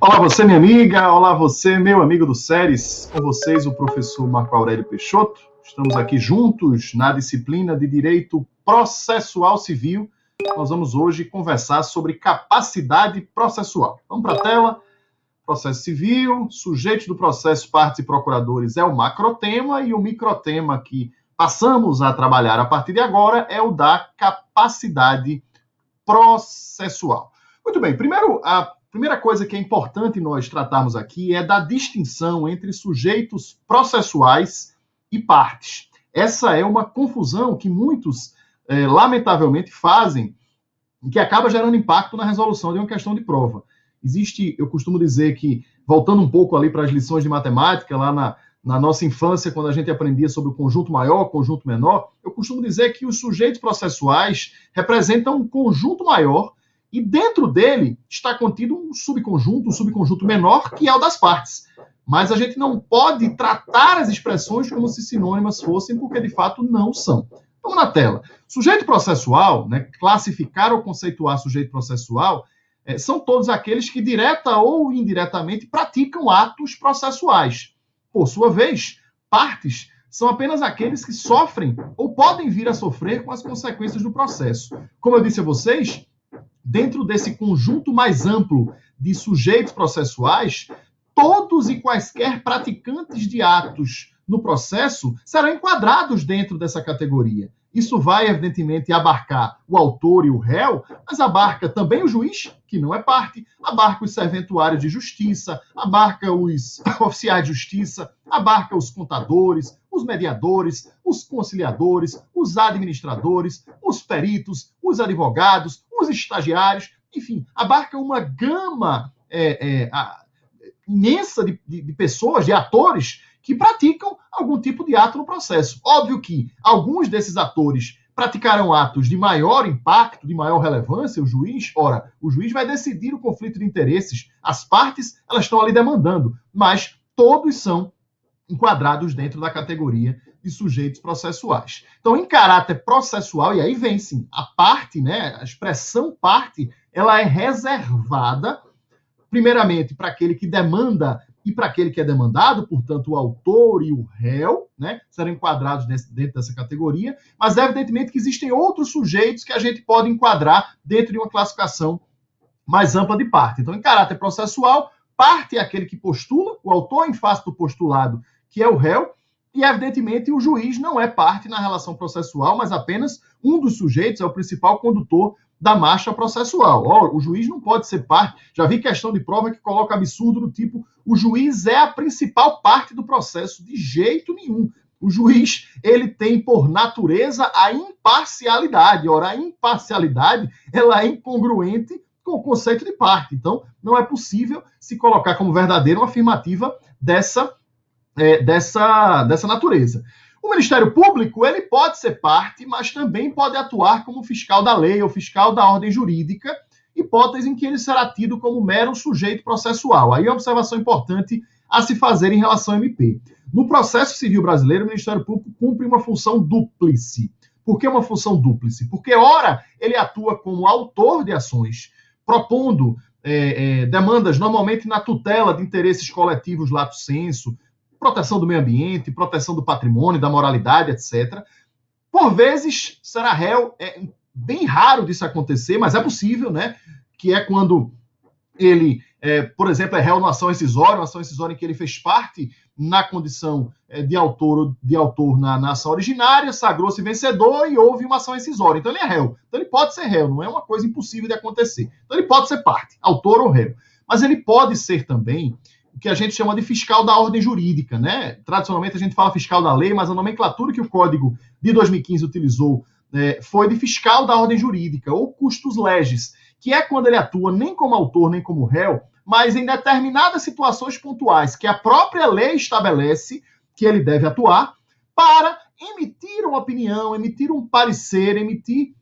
Olá você, minha amiga, olá você, meu amigo do Séries, com vocês o professor Marco Aurélio Peixoto. Estamos aqui juntos na disciplina de Direito Processual Civil. Nós vamos hoje conversar sobre capacidade processual. Vamos para a tela. Processo civil, sujeitos do processo, partes e procuradores é o macrotema, e o microtema que passamos a trabalhar a partir de agora é o da capacidade processual. Muito bem, a primeira coisa que é importante nós tratarmos aqui é da distinção entre sujeitos processuais e partes. Essa é uma confusão que muitos, lamentavelmente, fazem e que acaba gerando impacto na resolução de uma questão de prova. Eu costumo dizer que, voltando um pouco ali para as lições de matemática, lá na nossa infância, quando a gente aprendia sobre o conjunto maior, conjunto menor, eu costumo dizer que os sujeitos processuais representam um conjunto maior e dentro dele está contido um subconjunto menor, que é o das partes. Mas a gente não pode tratar as expressões como se sinônimas fossem, porque de fato não são. Vamos na tela. Sujeito processual, né, classificar ou conceituar sujeito processual, são todos aqueles que, direta ou indiretamente, praticam atos processuais. Por sua vez, partes são apenas aqueles que sofrem ou podem vir a sofrer com as consequências do processo. Como eu disse a vocês, dentro desse conjunto mais amplo de sujeitos processuais, todos e quaisquer praticantes de atos no processo serão enquadrados dentro dessa categoria. Isso vai, evidentemente, abarcar o autor e o réu, mas abarca também o juiz, que não é parte, abarca os serventuários de justiça, abarca os oficiais de justiça, abarca os contadores, os mediadores, os conciliadores, os administradores, os peritos, os advogados, os estagiários, enfim, abarca uma gama imensa de pessoas, de atores, que praticam algum tipo de ato no processo. Óbvio que alguns desses atores praticarão atos de maior impacto, de maior relevância, o juiz vai decidir o conflito de interesses, as partes, elas estão ali demandando, mas todos são enquadrados dentro da categoria de sujeitos processuais. Então, em caráter processual, e aí vem sim, a parte, né, a expressão parte, ela é reservada, primeiramente, para aquele que demanda e para aquele que é demandado, portanto, o autor e o réu, né, serão enquadrados dentro dessa categoria, mas evidentemente que existem outros sujeitos que a gente pode enquadrar dentro de uma classificação mais ampla de parte. Então, em caráter processual, parte é aquele que postula, o autor em face do postulado, que é o réu, e evidentemente o juiz não é parte na relação processual, mas apenas um dos sujeitos, é o principal condutor da marcha processual. O juiz não pode ser parte. Já vi questão de prova que coloca absurdo do tipo: o juiz é a principal parte do processo. De jeito nenhum. O juiz, ele tem por natureza a imparcialidade. Ora, a imparcialidade, ela é incongruente com o conceito de parte. Então, não é possível se colocar como verdadeira uma afirmativa dessa natureza. O Ministério Público, ele pode ser parte, mas também pode atuar como fiscal da lei ou fiscal da ordem jurídica, hipótese em que ele será tido como mero sujeito processual. Aí é uma observação importante a se fazer em relação ao MP. No processo civil brasileiro, o Ministério Público cumpre uma função dúplice. Por que uma função dúplice? Porque, ora, ele atua como autor de ações, propondo demandas normalmente na tutela de interesses coletivos lato sensu, proteção do meio ambiente, proteção do patrimônio, da moralidade, etc. Por vezes, será réu, é bem raro disso acontecer, mas é possível, né? Que é quando ele, por exemplo, é réu numa ação incisória, em que ele fez parte na condição de autor na ação originária, sagrou-se vencedor e houve uma ação incisória. Então ele é réu. Então ele pode ser réu, não é uma coisa impossível de acontecer. Então ele pode ser parte, autor ou réu. Mas ele pode ser também o que a gente chama de fiscal da ordem jurídica, né? Tradicionalmente a gente fala fiscal da lei, mas a nomenclatura que o Código de 2015 utilizou foi de fiscal da ordem jurídica, ou custos legis, que é quando ele atua nem como autor, nem como réu, mas em determinadas situações pontuais que a própria lei estabelece que ele deve atuar para emitir uma opinião, emitir um parecer, emitir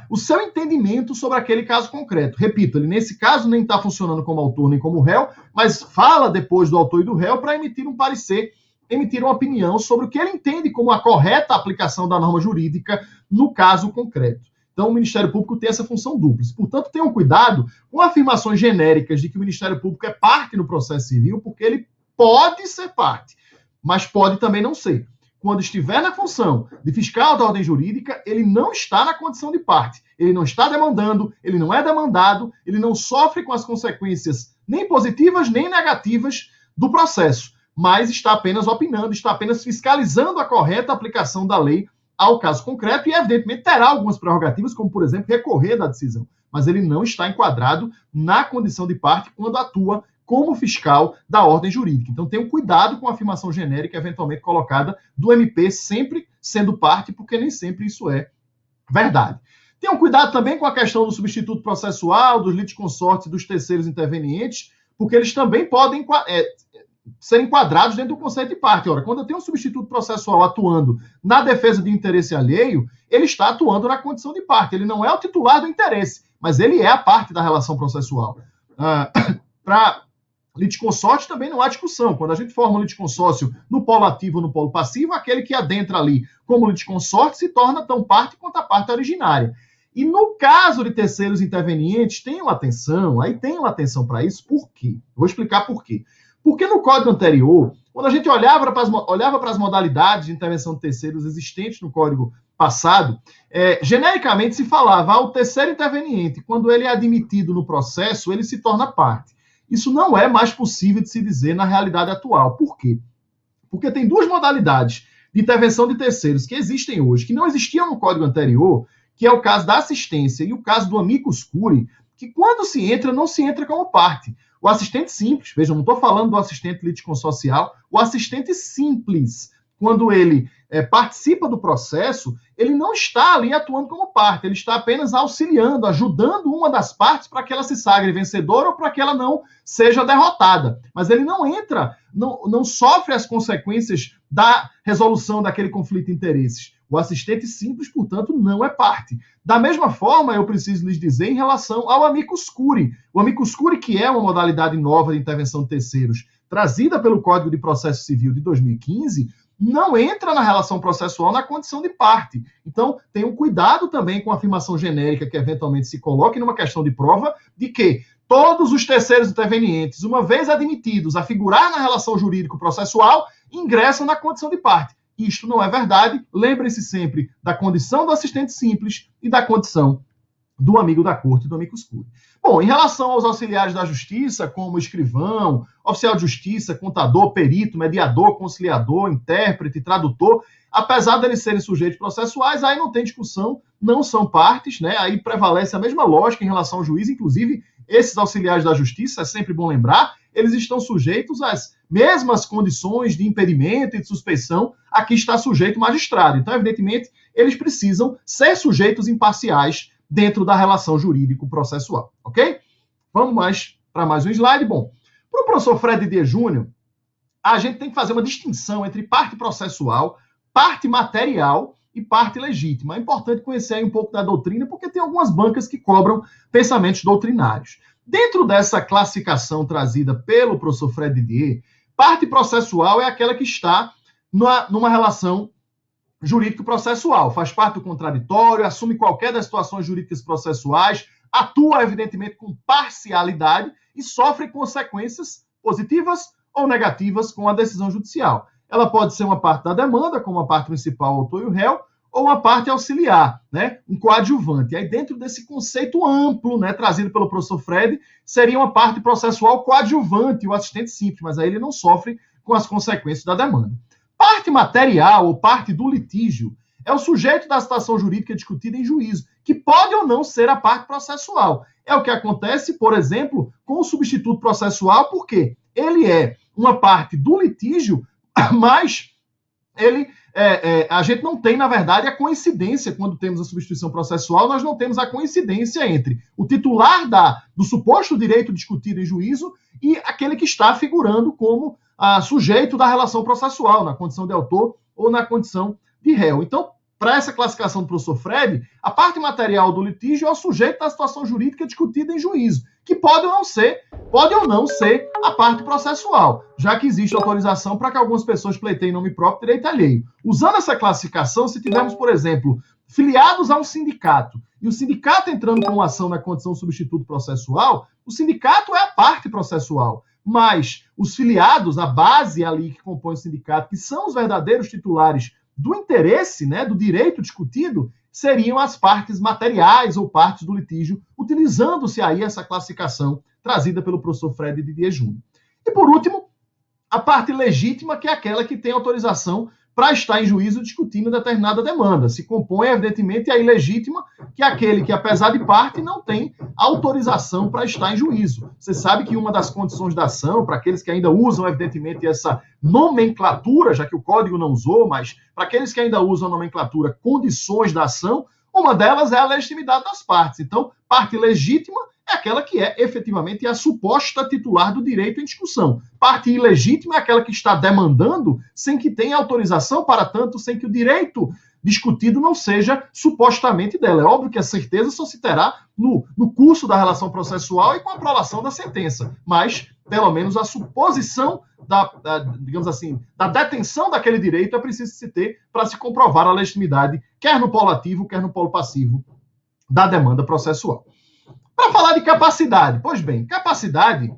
o seu entendimento sobre aquele caso concreto. Repito, ele nesse caso nem está funcionando como autor nem como réu, mas fala depois do autor e do réu para emitir um parecer, emitir uma opinião sobre o que ele entende como a correta aplicação da norma jurídica no caso concreto. Então, o Ministério Público tem essa função dupla. Portanto, tenham cuidado com afirmações genéricas de que o Ministério Público é parte no processo civil, porque ele pode ser parte, mas pode também não ser. Quando estiver na função de fiscal da ordem jurídica, ele não está na condição de parte. Ele não está demandando, ele não é demandado, ele não sofre com as consequências nem positivas nem negativas do processo, mas está apenas opinando, está apenas fiscalizando a correta aplicação da lei ao caso concreto e, evidentemente, terá algumas prerrogativas, como, por exemplo, recorrer da decisão. Mas ele não está enquadrado na condição de parte quando atua como fiscal da ordem jurídica. Então, tenham cuidado com a afirmação genérica eventualmente colocada do MP, sempre sendo parte, porque nem sempre isso é verdade. Tenham cuidado também com a questão do substituto processual, dos litisconsortes e dos terceiros intervenientes, porque eles também podem ser enquadrados dentro do conceito de parte. Ora, quando eu tenho um substituto processual atuando na defesa de interesse alheio, ele está atuando na condição de parte. Ele não é o titular do interesse, mas ele é a parte da relação processual. Para litisconsórcio também não há discussão. Quando a gente forma um litisconsórcio no polo ativo ou no polo passivo, aquele que adentra ali como litisconsórcio se torna tão parte quanto a parte originária. E no caso de terceiros intervenientes, tenham atenção para isso. Por quê? Vou explicar por quê. Porque no código anterior, quando a gente olhava para as modalidades de intervenção de terceiros existentes no código passado, genericamente se falava o terceiro interveniente, quando ele é admitido no processo, ele se torna parte. Isso não é mais possível de se dizer na realidade atual. Por quê? Porque tem duas modalidades de intervenção de terceiros que existem hoje, que não existiam no código anterior, que é o caso da assistência e o caso do amicus curiae, que quando se entra, não se entra como parte. O assistente simples, vejam, não estou falando do assistente litisconsorcial, o assistente simples, quando ele participa do processo, ele não está ali atuando como parte, ele está apenas auxiliando, ajudando uma das partes para que ela se sagre vencedora ou para que ela não seja derrotada. Mas ele não entra, não sofre as consequências da resolução daquele conflito de interesses. O assistente simples, portanto, não é parte. Da mesma forma, eu preciso lhes dizer em relação ao amicus curiae. O amicus curiae, que é uma modalidade nova de intervenção de terceiros, trazida pelo Código de Processo Civil de 2015, não entra na relação processual na condição de parte. Então, tenham cuidado também com a afirmação genérica que eventualmente se coloque numa questão de prova de que todos os terceiros intervenientes, uma vez admitidos a figurar na relação jurídico-processual, ingressam na condição de parte. Isto não é verdade. Lembrem-se sempre da condição do assistente simples e da condição do amigo da corte, do amicus curiae. Bom, em relação aos auxiliares da justiça, como escrivão, oficial de justiça, contador, perito, mediador, conciliador, intérprete, tradutor, apesar de eles serem sujeitos processuais, aí não tem discussão, não são partes, né? Aí prevalece a mesma lógica em relação ao juiz, inclusive esses auxiliares da justiça, é sempre bom lembrar, eles estão sujeitos às mesmas condições de impedimento e de suspeição a que está sujeito o magistrado. Então, evidentemente, eles precisam ser sujeitos imparciais dentro da relação jurídico-processual, ok? Vamos para mais um slide. Bom, para o professor Fred Dias Júnior, a gente tem que fazer uma distinção entre parte processual, parte material e parte legítima. É importante conhecer aí um pouco da doutrina, porque tem algumas bancas que cobram pensamentos doutrinários. Dentro dessa classificação trazida pelo professor Fred Dias, parte processual é aquela que está numa relação jurídico-processual, faz parte do contraditório, assume qualquer das situações jurídicas processuais, atua, evidentemente, com parcialidade e sofre consequências positivas ou negativas com a decisão judicial. Ela pode ser uma parte da demanda, como a parte principal, o autor e o réu, ou uma parte auxiliar, né? Um coadjuvante. Aí, dentro desse conceito amplo, né, trazido pelo professor Fred, seria uma parte processual coadjuvante, o assistente simples, mas aí ele não sofre com as consequências da demanda. Parte material, ou parte do litígio, é o sujeito da situação jurídica discutida em juízo, que pode ou não ser a parte processual. É o que acontece, por exemplo, com o substituto processual, porque ele é uma parte do litígio, mas a gente não tem, na verdade, a coincidência, quando temos a substituição processual, nós não temos a coincidência entre o titular do suposto direito discutido em juízo e aquele que está figurando como sujeito da relação processual, na condição de autor ou na condição de réu. Então, para essa classificação do professor Fred, a parte material do litígio é o sujeito da situação jurídica discutida em juízo, que pode ou não ser a parte processual, já que existe autorização para que algumas pessoas pleiteiem nome próprio direito alheio. Usando essa classificação, se tivermos, por exemplo, filiados a um sindicato e o sindicato entrando com uma ação na condição de substituto processual, o sindicato é a parte processual, mas os filiados, a base ali que compõe o sindicato, que são os verdadeiros titulares do interesse, né, do direito discutido, seriam as partes materiais ou partes do litígio, utilizando-se aí essa classificação trazida pelo professor Fred Didier Júnior. E por último, a parte legítima, que é aquela que tem autorização para estar em juízo discutindo determinada demanda. Se compõe, evidentemente, a ilegítima, que é aquele que, apesar de parte, não tem autorização para estar em juízo. Você sabe que uma das condições da ação, para aqueles que ainda usam, evidentemente, essa nomenclatura, já que o código não usou, mas para aqueles que ainda usam a nomenclatura condições da ação, uma delas é a legitimidade das partes. Então, parte legítima é aquela que é efetivamente a suposta titular do direito em discussão. Parte ilegítima é aquela que está demandando sem que tenha autorização para tanto, sem que o direito discutido não seja supostamente dela. É óbvio que a certeza só se terá no curso da relação processual e com a aprovação da sentença, mas pelo menos a suposição digamos assim, da detenção daquele direito é preciso se ter para se comprovar a legitimidade, quer no polo ativo, quer no polo passivo da demanda processual. Para falar de capacidade, pois bem, capacidade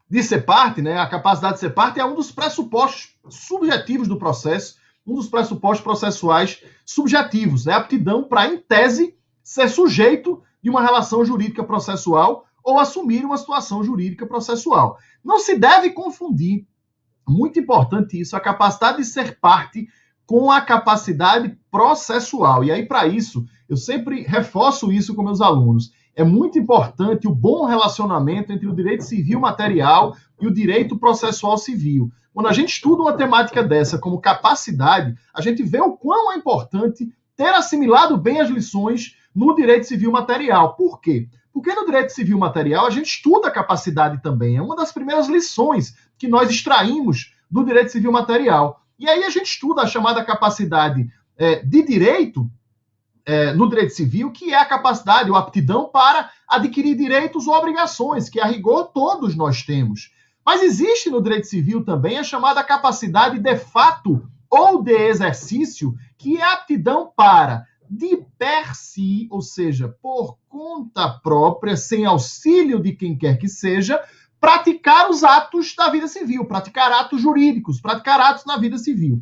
de ser parte, né, a capacidade de ser parte é um dos pressupostos subjetivos do processo, um dos pressupostos processuais subjetivos, é a aptidão para, em tese, ser sujeito de uma relação jurídica processual ou assumir uma situação jurídica processual. Não se deve confundir, muito importante isso, a capacidade de ser parte com a capacidade processual. E aí, para isso, eu sempre reforço isso com meus alunos. É muito importante o bom relacionamento entre o direito civil material e o direito processual civil. Quando a gente estuda uma temática dessa como capacidade, a gente vê o quão é importante ter assimilado bem as lições no direito civil material. Por quê? Porque no direito civil material a gente estuda a capacidade também. É uma das primeiras lições que nós extraímos do direito civil material. E aí a gente estuda a chamada capacidade de direito no direito civil, que é a capacidade ou aptidão para adquirir direitos ou obrigações, que a rigor todos nós temos. Mas existe no direito civil também a chamada capacidade de fato ou de exercício, que é a aptidão para, de per si, ou seja, por conta própria, sem auxílio de quem quer que seja, praticar os atos da vida civil, praticar atos jurídicos, praticar atos na vida civil.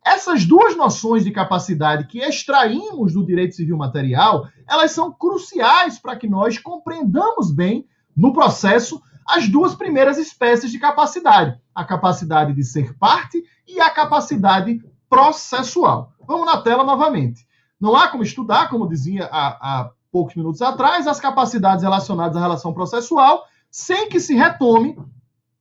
Essas duas noções de capacidade que extraímos do direito civil material, elas são cruciais para que nós compreendamos bem, no processo, as duas primeiras espécies de capacidade. A capacidade de ser parte e a capacidade processual. Vamos na tela novamente. Não há como estudar, como dizia há poucos minutos atrás, as capacidades relacionadas à relação processual, sem que se retome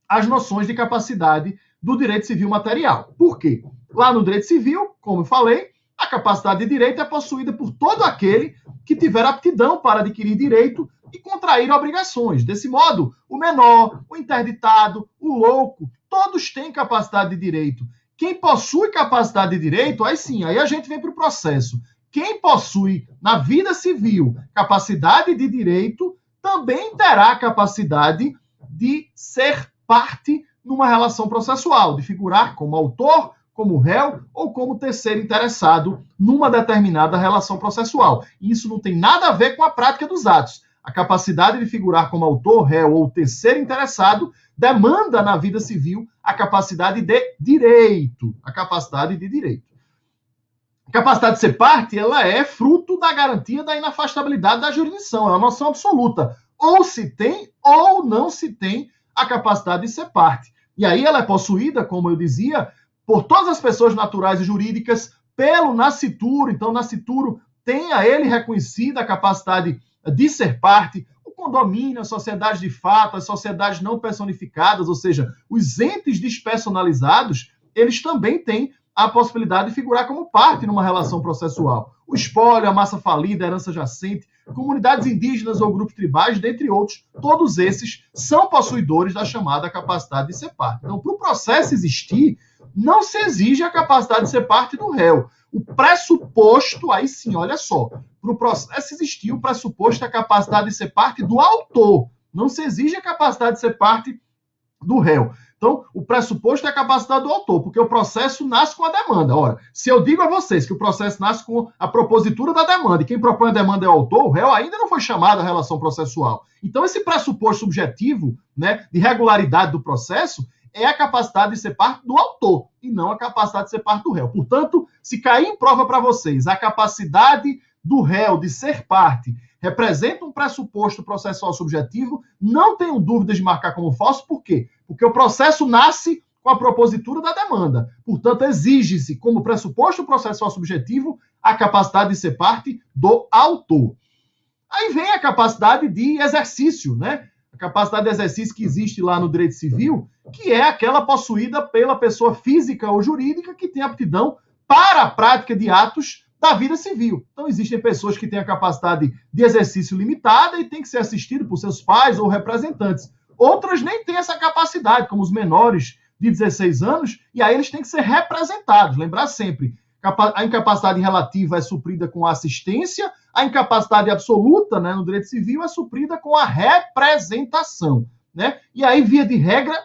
as noções de capacidade do direito civil material. Por quê? Lá no direito civil, como eu falei, a capacidade de direito é possuída por todo aquele que tiver aptidão para adquirir direito e contrair obrigações. Desse modo, o menor, o interditado, o louco, todos têm capacidade de direito. Quem possui capacidade de direito, aí sim, aí a gente vem para o processo. Quem possui na vida civil capacidade de direito também terá capacidade de ser parte numa relação processual, de figurar como autor, como réu ou como terceiro interessado numa determinada relação processual. Isso não tem nada a ver com a prática dos atos. A capacidade de figurar como autor, réu ou terceiro interessado demanda na vida civil a capacidade de direito. A capacidade de direito. A capacidade de ser parte, ela é fruto da garantia da inafastabilidade da jurisdição. É uma noção absoluta. Ou se tem ou não se tem a capacidade de ser parte. E aí ela é possuída, como eu dizia, por todas as pessoas naturais e jurídicas, pelo nascituro. Então, o nascituro tem a ele reconhecida a capacidade de ser parte, o condomínio, as sociedades de fato, as sociedades não personificadas, ou seja, os entes despersonalizados, eles também têm a possibilidade de figurar como parte numa relação processual. O espólio, a massa falida, a herança jacente, comunidades indígenas ou grupos tribais, dentre outros, todos esses são possuidores da chamada capacidade de ser parte. Então, para o processo existir, não se exige a capacidade de ser parte do réu. O pressuposto, aí sim, olha só, para o processo existir, o pressuposto é a capacidade de ser parte do autor. Não se exige a capacidade de ser parte do réu. Então, o pressuposto é a capacidade do autor, porque o processo nasce com a demanda. Ora, se eu digo a vocês que o processo nasce com a propositura da demanda, e quem propõe a demanda é o autor, o réu ainda não foi chamado à relação processual. Então, esse pressuposto subjetivo, né, de regularidade do processo, é a capacidade de ser parte do autor, e não a capacidade de ser parte do réu. Portanto, se cair em prova para vocês a capacidade do réu de ser parte representa um pressuposto processual subjetivo, não tenham dúvidas de marcar como falso. Por quê? Porque o processo nasce com a propositura da demanda. Portanto, exige-se como pressuposto processual subjetivo a capacidade de ser parte do autor. Aí vem a capacidade de exercício, né? A capacidade de exercício que existe lá no direito civil, que é aquela possuída pela pessoa física ou jurídica que tem aptidão para a prática de atos da vida civil. Então, existem pessoas que têm a capacidade de exercício limitada e têm que ser assistido por seus pais ou representantes. Outras nem têm essa capacidade, como os menores de 16 anos, e aí eles têm que ser representados. Lembrar sempre, a incapacidade relativa é suprida com a assistência, a incapacidade absoluta, né, no direito civil é suprida com a representação, né? E aí, via de regra,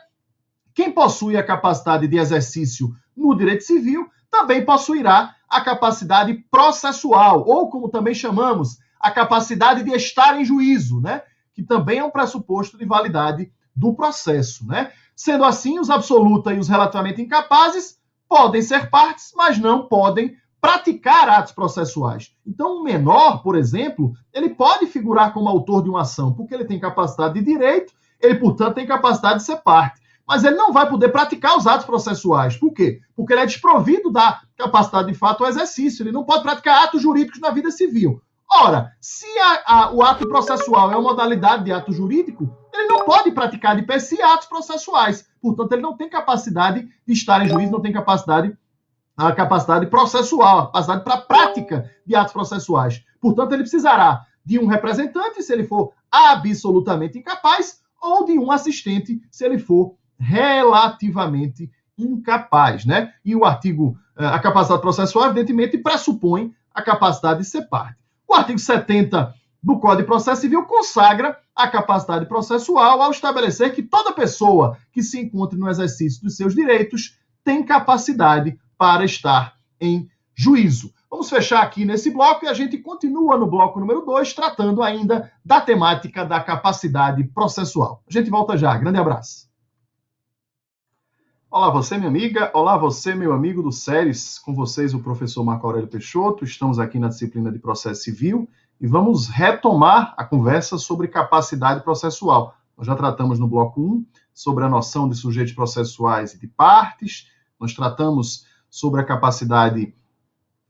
quem possui a capacidade de exercício no direito civil também possuirá a capacidade processual, ou como também chamamos, a capacidade de estar em juízo, né? Que também é um pressuposto de validade do processo, né? Sendo assim, os absoluta e os relativamente incapazes podem ser partes, mas não podem praticar atos processuais. Então, um menor, por exemplo, ele pode figurar como autor de uma ação, porque ele tem capacidade de direito, ele, portanto, tem capacidade de ser parte. Mas ele não vai poder praticar os atos processuais. Por quê? Porque ele é desprovido da capacidade de fato ao exercício. Ele não pode praticar atos jurídicos na vida civil. Ora, se o ato processual é uma modalidade de ato jurídico, ele não pode praticar de per si atos processuais. Portanto, ele não tem capacidade de estar em juízo, não tem a capacidade processual, a capacidade para a prática de atos processuais. Portanto, ele precisará de um representante, se ele for absolutamente incapaz, ou de um assistente, se ele for relativamente incapaz, né? E o artigo, a capacidade processual, evidentemente, pressupõe a capacidade de ser parte. O artigo 70 do Código de Processo Civil consagra a capacidade processual ao estabelecer que toda pessoa que se encontre no exercício dos seus direitos tem capacidade para estar em juízo. Vamos fechar aqui nesse bloco e a gente continua no bloco número 2, tratando ainda da temática da capacidade processual. A gente volta já. Grande abraço. Olá você, minha amiga. Olá você, meu amigo do SERES. Com vocês, o professor Marco Aurélio Peixoto. Estamos aqui na disciplina de Processo Civil e vamos retomar a conversa sobre capacidade processual. Nós já tratamos no bloco 1 sobre a noção de sujeitos processuais e de partes. Nós tratamos sobre a capacidade,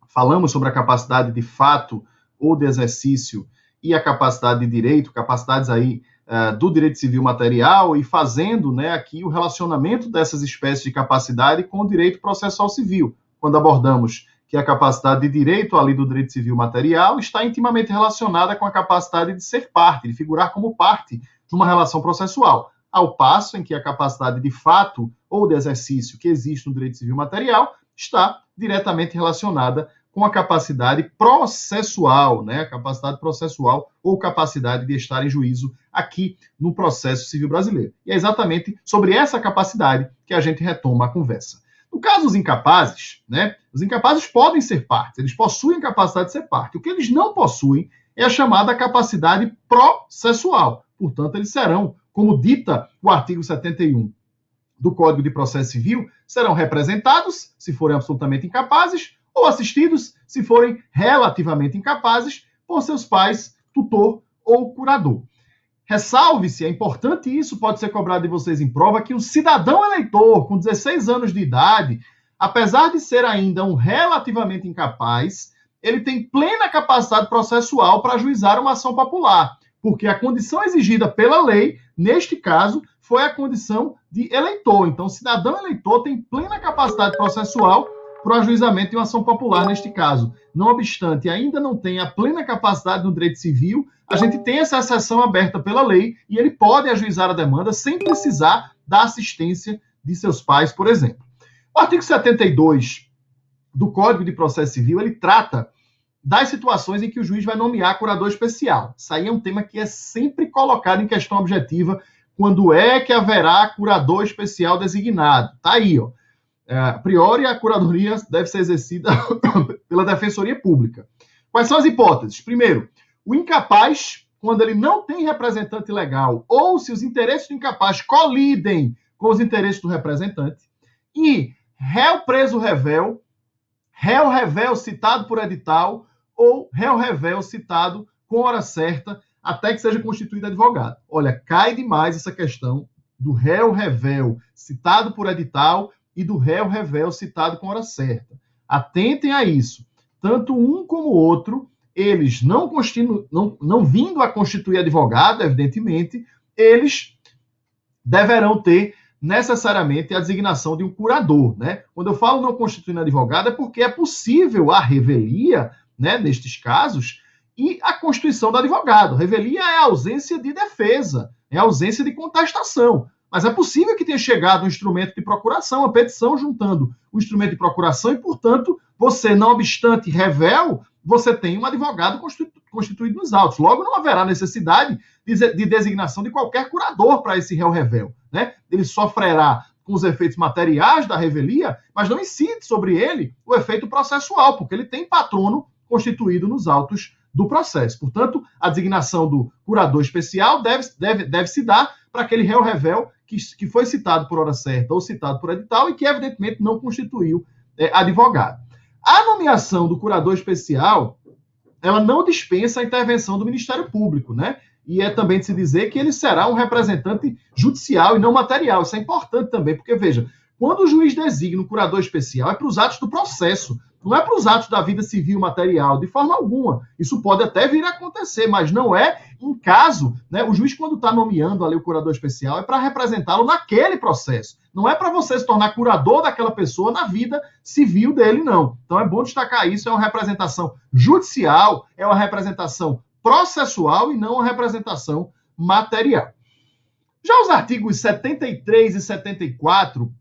falamos sobre a capacidade de fato ou de exercício e a capacidade de direito, capacidades aí do direito civil material, e fazendo, né, aqui o relacionamento dessas espécies de capacidade com o direito processual civil, quando abordamos que a capacidade de direito ali do direito civil material está intimamente relacionada com a capacidade de ser parte, de figurar como parte de uma relação processual, ao passo em que a capacidade de fato ou de exercício que existe no direito civil material está diretamente relacionada com a capacidade processual, né? A capacidade processual ou capacidade de estar em juízo aqui no processo civil brasileiro. E é exatamente sobre essa capacidade que a gente retoma a conversa. No caso dos incapazes, né? Os incapazes podem ser partes, eles possuem capacidade de ser parte. O que eles não possuem é a chamada capacidade processual. Portanto, eles serão, como dita o artigo 71 do Código de Processo Civil, serão representados, se forem absolutamente incapazes, ou assistidos, se forem relativamente incapazes, por seus pais, tutor ou curador. Ressalve-se, é importante isso, pode ser cobrado de vocês em prova, que o cidadão eleitor com 16 anos de idade, apesar de ser ainda um relativamente incapaz, ele tem plena capacidade processual para ajuizar uma ação popular, porque a condição exigida pela lei, neste caso, foi a condição de eleitor. Então, o cidadão eleitor tem plena capacidade processual para o ajuizamento de uma ação popular, neste caso. Não obstante, ainda não tem a plena capacidade no direito civil, a gente tem essa exceção aberta pela lei e ele pode ajuizar a demanda sem precisar da assistência de seus pais, por exemplo. O artigo 72 do Código de Processo Civil, ele trata das situações em que o juiz vai nomear curador especial. Isso aí é um tema que é sempre colocado em questão objetiva quando é que haverá curador especial designado. Está aí, ó. A priori, a curadoria deve ser exercida pela Defensoria Pública. Quais são as hipóteses? Primeiro, o incapaz, quando ele não tem representante legal, ou se os interesses do incapaz colidem com os interesses do representante, e réu preso revel, réu revel citado por edital, ou réu revel citado com hora certa, até que seja constituído advogado. Olha, cai demais essa questão do réu revel citado por edital e do réu revel citado com hora certa. Atentem a isso. Tanto um como o outro, eles não vindo a constituir advogado, evidentemente, eles deverão ter necessariamente a designação de um curador, né? Quando eu falo não constituindo advogado, é porque é possível a revelia, né, nestes casos, e a constituição do advogado. Revelia é a ausência de defesa, é a ausência de contestação. Mas é possível que tenha chegado um instrumento de procuração, a petição juntando o instrumento de procuração e, portanto, você, não obstante revel, você tem um advogado constituído nos autos. Logo, não haverá necessidade de designação de qualquer curador para esse réu revel, né? Ele sofrerá com os efeitos materiais da revelia, mas não incide sobre ele o efeito processual, porque ele tem patrono constituído nos autos do processo. Portanto, a designação do curador especial deve se dar para aquele réu revel que foi citado por hora certa ou citado por edital e que, evidentemente, não constituiu advogado. A nomeação do curador especial, ela não dispensa a intervenção do Ministério Público, né? E é também de se dizer que ele será um representante judicial e não material. Isso é importante também, porque, veja, quando o juiz designa um curador especial, é para os atos do processo, não é para os atos da vida civil material, de forma alguma. Isso pode até vir a acontecer, mas não é em caso, né? O juiz, quando está nomeando ali o curador especial, é para representá-lo naquele processo. Não é para você se tornar curador daquela pessoa na vida civil dele, não. Então é bom destacar isso, é uma representação judicial, é uma representação processual e não uma representação material. Já os artigos 73 e 74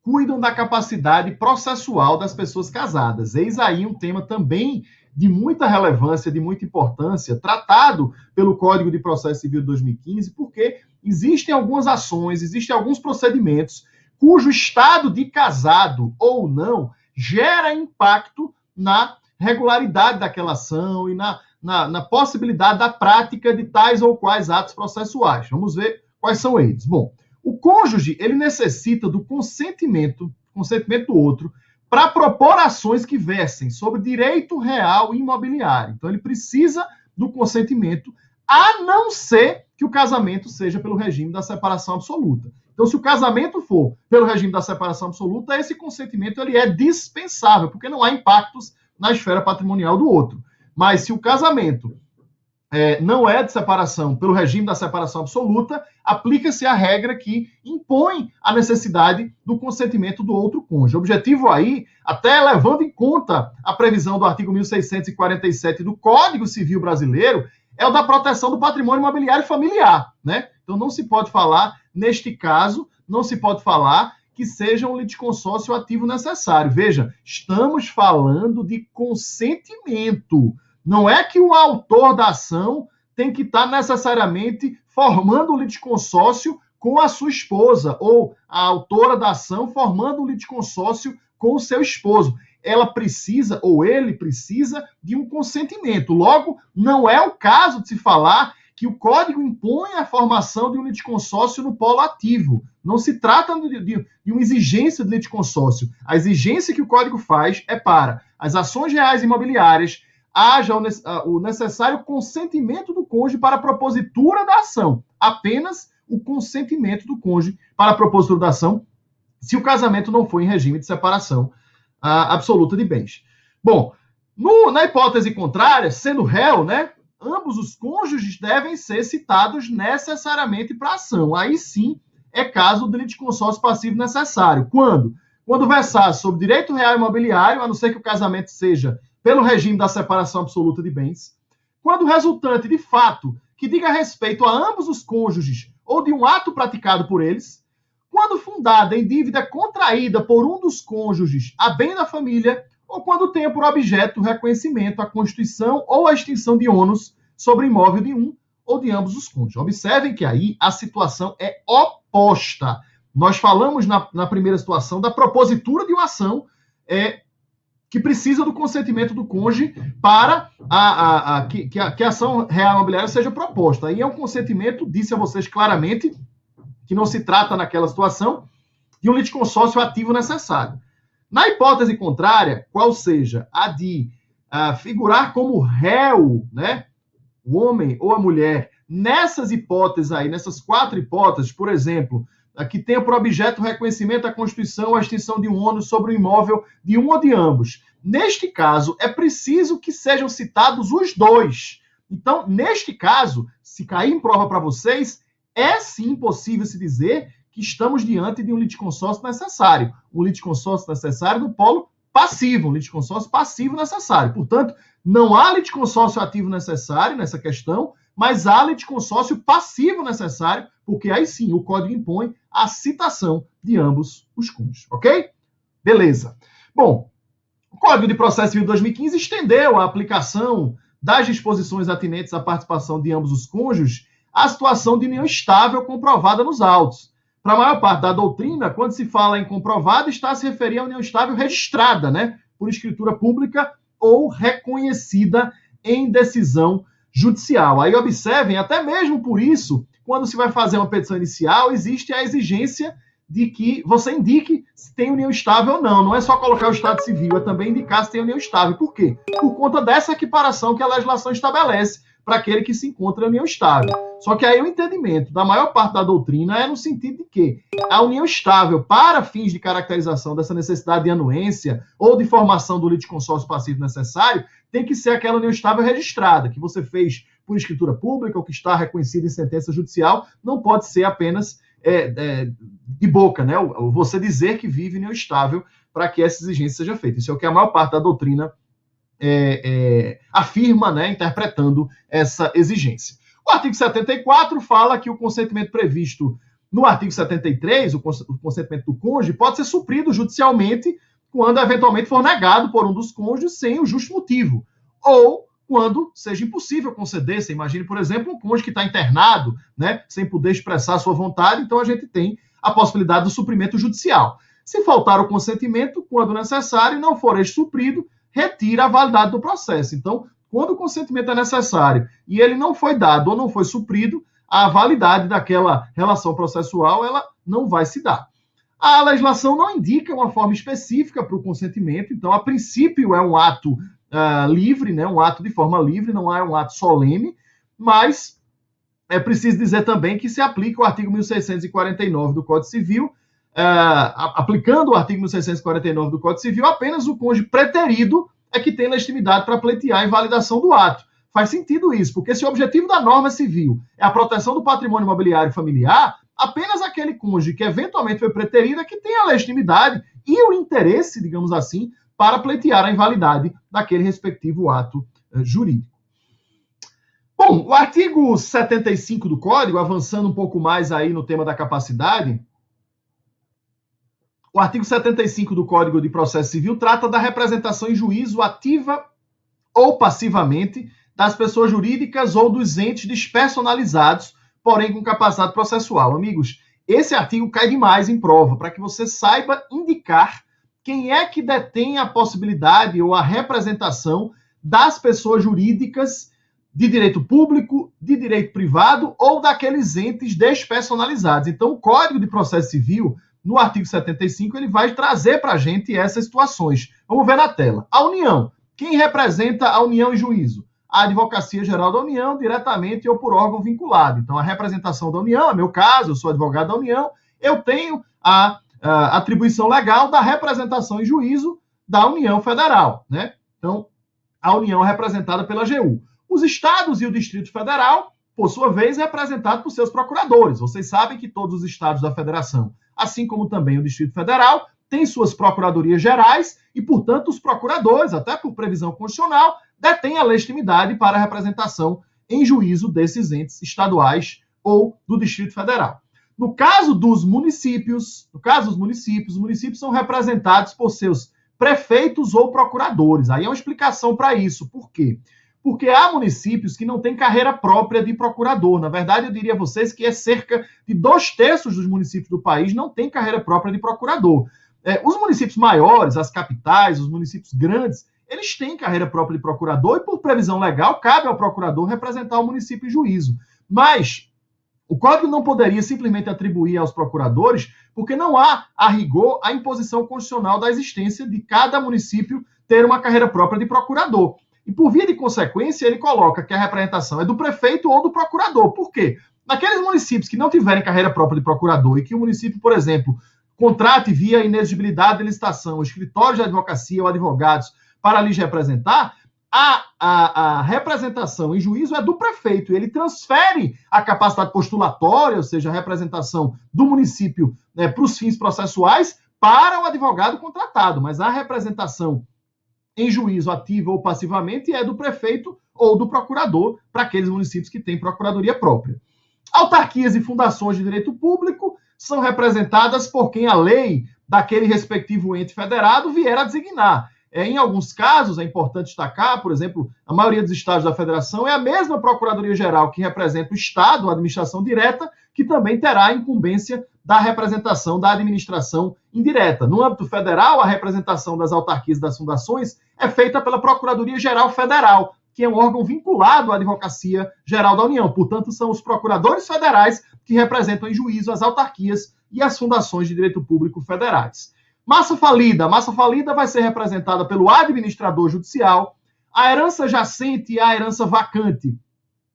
cuidam da capacidade processual das pessoas casadas. Eis aí um tema também de muita relevância, de muita importância, tratado pelo Código de Processo Civil de 2015, porque existem algumas ações, existem alguns procedimentos cujo estado de casado ou não gera impacto na regularidade daquela ação e na possibilidade da prática de tais ou quais atos processuais. Vamos ver quais são eles. Bom, o cônjuge, ele necessita do consentimento do outro, para propor ações que versem sobre direito real e imobiliário. Então, ele precisa do consentimento, a não ser que o casamento seja pelo regime da separação absoluta. Então, se o casamento for pelo regime da separação absoluta, esse consentimento ele é dispensável, porque não há impactos na esfera patrimonial do outro. Mas se o casamento não é de separação pelo regime da separação absoluta, aplica-se a regra que impõe a necessidade do consentimento do outro cônjuge. O objetivo aí, até levando em conta a previsão do artigo 1647 do Código Civil Brasileiro, é o da proteção do patrimônio imobiliário familiar, né? Então não se pode falar, neste caso, não se pode falar que seja um litisconsórcio ativo necessário. Veja, estamos falando de consentimento. Não é que o autor da ação tem que estar necessariamente formando o litisconsórcio com a sua esposa, ou a autora da ação formando o litisconsórcio com o seu esposo. Ela precisa, ou ele precisa, de um consentimento. Logo, não é o caso de se falar que o Código impõe a formação de um litisconsórcio no polo ativo. Não se trata de uma exigência de litisconsórcio. A exigência que o Código faz é para as ações reais imobiliárias haja o necessário consentimento do cônjuge para a propositura da ação. Apenas o consentimento do cônjuge para a propositura da ação, se o casamento não for em regime de separação absoluta de bens. Bom, na hipótese contrária, sendo réu, né, ambos os cônjuges devem ser citados necessariamente para a ação. Aí sim é caso de litisconsórcio passivo necessário. Quando? Quando versar sobre direito real imobiliário, a não ser que o casamento seja pelo regime da separação absoluta de bens, quando o resultante de fato que diga respeito a ambos os cônjuges ou de um ato praticado por eles, quando fundada em dívida contraída por um dos cônjuges a bem da família, ou quando tenha por objeto o reconhecimento, a constituição ou a extinção de ônus sobre imóvel de um ou de ambos os cônjuges. Observem que aí a situação é oposta. Nós falamos na primeira situação da propositura de uma ação que precisa do consentimento do cônjuge para que a ação real imobiliária seja proposta. Aí é um consentimento, disse a vocês claramente, que não se trata naquela situação de um litisconsórcio ativo necessário. Na hipótese contrária, qual seja a de figurar como réu, né, o homem ou a mulher, nessas hipóteses aí, nessas 4 hipóteses, por exemplo, que tenha por objeto o reconhecimento da Constituição ou a extinção de um ônus sobre o imóvel de um ou de ambos. Neste caso, é preciso que sejam citados os dois. Então, neste caso, se cair em prova para vocês, é sim possível se dizer que estamos diante de um litisconsórcio necessário. Um litisconsórcio necessário do polo passivo, um litisconsórcio passivo necessário. Portanto, não há litisconsórcio ativo necessário nessa questão, mas há litisconsórcio passivo necessário, porque aí sim o Código impõe a citação de ambos os cônjuges, ok? Beleza. Bom, o Código de Processo Civil de 2015 estendeu a aplicação das disposições atinentes à participação de ambos os cônjuges à situação de união estável comprovada nos autos. Para a maior parte da doutrina, quando se fala em comprovada, está a se referir à união estável registrada, né, por escritura pública ou reconhecida em decisão judicial. Aí observem, até mesmo por isso, quando se vai fazer uma petição inicial, existe a exigência de que você indique se tem união estável ou não. Não é só colocar o estado civil, é também indicar se tem união estável. Por quê? Por conta dessa equiparação que a legislação estabelece para aquele que se encontra em união estável. Só que aí o entendimento da maior parte da doutrina é no sentido de que a união estável, para fins de caracterização dessa necessidade de anuência ou de formação do litisconsórcio passivo necessário, tem que ser aquela união estável registrada, que você fez por escritura pública ou que está reconhecida em sentença judicial, não pode ser apenas de boca, né? Você dizer que vive união estável para que essa exigência seja feita. Isso é o que a maior parte da doutrina afirma, né, interpretando essa exigência. O artigo 74 fala que o consentimento previsto no artigo 73, o consentimento do cônjuge, pode ser suprido judicialmente quando eventualmente for negado por um dos cônjuges sem o justo motivo, ou quando seja impossível conceder. Você imagine, por exemplo, um cônjuge que está internado, né, sem poder expressar a sua vontade, então a gente tem a possibilidade do suprimento judicial. Se faltar o consentimento, quando necessário, e não for este suprido, retira a validade do processo. Então, quando o consentimento é necessário e ele não foi dado ou não foi suprido, a validade daquela relação processual ela não vai se dar. A legislação não indica uma forma específica para o consentimento, então, a princípio, é um ato livre, né, um ato de forma livre, não é um ato solene, mas é preciso dizer também que se aplica o artigo 1649 do Código Civil, aplicando o artigo 1649 do Código Civil, apenas o cônjuge preterido é que tem legitimidade para pleitear a invalidação do ato. Faz sentido isso, porque se o objetivo da norma civil é a proteção do patrimônio imobiliário familiar, apenas aquele cônjuge que eventualmente foi preterido é que tem a legitimidade e o interesse, digamos assim, para pleitear a invalidade daquele respectivo ato jurídico. Bom, o artigo 75 do Código, avançando um pouco mais aí no tema da capacidade, o artigo 75 do Código de Processo Civil trata da representação em juízo ativa ou passivamente das pessoas jurídicas ou dos entes despersonalizados, porém com capacidade processual. Amigos, esse artigo cai demais em prova, para que você saiba indicar quem é que detém a possibilidade ou a representação das pessoas jurídicas de direito público, de direito privado ou daqueles entes despersonalizados. Então, o Código de Processo Civil, no artigo 75, ele vai trazer para a gente essas situações. Vamos ver na tela. A União. Quem representa a União em juízo? A Advocacia Geral da União, diretamente ou por órgão vinculado. Então, a representação da União, é meu caso, eu sou advogado da União, eu tenho a atribuição legal da representação em juízo da União Federal, né? Então, a União é representada pela AGU. Os estados e o Distrito Federal, por sua vez, é representado por seus procuradores. Vocês sabem que todos os estados da federação, assim como também o Distrito Federal, têm suas procuradorias gerais e, portanto, os procuradores, até por previsão constitucional, detêm a legitimidade para a representação em juízo desses entes estaduais ou do Distrito Federal. No caso dos municípios, os municípios são representados por seus prefeitos ou procuradores. Aí é uma explicação para isso. Por quê? Porque há municípios que não têm carreira própria de procurador. Na verdade, eu diria a vocês que é cerca de 2/3 dos municípios do país não têm carreira própria de procurador. Os municípios maiores, as capitais, os municípios grandes, eles têm carreira própria de procurador e, por previsão legal, cabe ao procurador representar o município em juízo. Mas o Código não poderia simplesmente atribuir aos procuradores, porque não há, a rigor, a imposição constitucional da existência de cada município ter uma carreira própria de procurador. E, por via de consequência, ele coloca que a representação é do prefeito ou do procurador. Por quê? Naqueles municípios que não tiverem carreira própria de procurador e que o município, por exemplo, contrate via inexigibilidade de licitação o escritório de advocacia ou advogados para lhes representar, a representação em juízo é do prefeito. Ele transfere a capacidade postulatória, ou seja, a representação do município, né, para os fins processuais para o advogado contratado. Mas a representação em juízo ativa ou passivamente é do prefeito ou do procurador para aqueles municípios que têm procuradoria própria. Autarquias e fundações de direito público são representadas por quem a lei daquele respectivo ente federado vier a designar. Em alguns casos, é importante destacar, por exemplo, a maioria dos estados da federação é a mesma Procuradoria-Geral que representa o Estado, a administração direta, que também terá a incumbência da representação da administração indireta. No âmbito federal, a representação das autarquias e das fundações é feita pela Procuradoria-Geral Federal, que é um órgão vinculado à Advocacia Geral da União. Portanto, são os procuradores federais que representam em juízo as autarquias e as fundações de direito público federais. Massa falida vai ser representada pelo administrador judicial, a herança jacente e a herança vacante,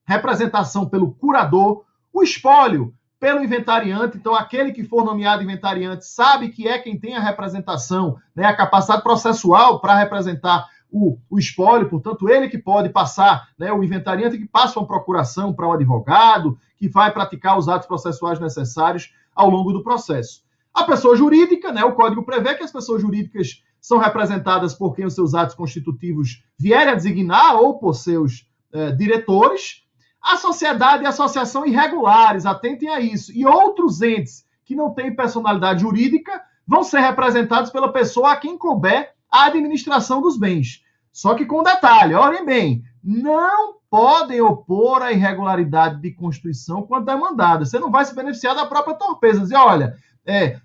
representação pelo curador, o espólio pelo inventariante. Então, aquele que for nomeado inventariante sabe que é quem tem a representação, né, a capacidade processual para representar o espólio, portanto, ele que pode passar, né, o inventariante que passa uma procuração para o advogado, que vai praticar os atos processuais necessários ao longo do processo. A pessoa jurídica, né, o Código prevê que as pessoas jurídicas são representadas por quem os seus atos constitutivos vierem a designar ou por seus diretores. A sociedade e a associação irregulares, atentem a isso, e outros entes que não têm personalidade jurídica vão ser representados pela pessoa a quem couber a administração dos bens. Só que com detalhe, olhem bem, não podem opor a irregularidade de constituição quando demandada. Você não vai se beneficiar da própria torpeza. Dizer, olha,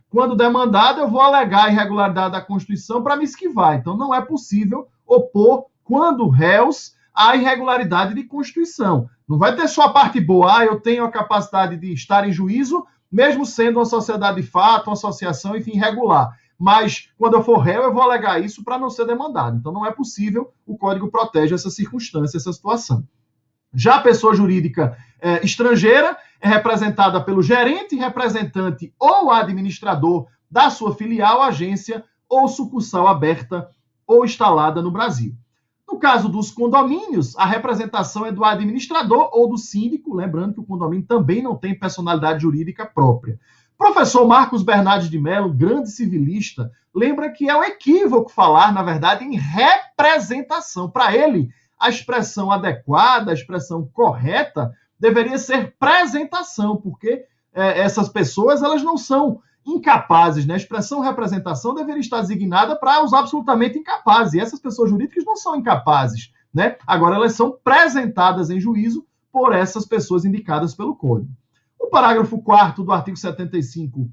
quando demandado eu vou alegar a irregularidade da Constituição para me esquivar. Então não é possível opor, quando réus, a irregularidade de Constituição. Não vai ter só a parte boa, eu tenho a capacidade de estar em juízo, mesmo sendo uma sociedade de fato, uma associação, enfim, irregular. Mas, quando eu for réu, eu vou alegar isso para não ser demandado. Então, não é possível, o Código protege essa circunstância, essa situação. Já a pessoa jurídica estrangeira é representada pelo gerente, representante ou administrador da sua filial, agência ou sucursal aberta ou instalada no Brasil. No caso dos condomínios, a representação é do administrador ou do síndico, lembrando que o condomínio também não tem personalidade jurídica própria. Professor Marcos Bernardes de Mello, grande civilista, lembra que é um equívoco falar, na verdade, em representação. Para ele, a expressão adequada, a expressão correta, deveria ser presentação, porque essas pessoas elas não são incapazes, né? A expressão representação deveria estar designada para os absolutamente incapazes, e essas pessoas jurídicas não são incapazes, né? Agora, elas são apresentadas em juízo por essas pessoas indicadas pelo Código. O parágrafo 4º do artigo 75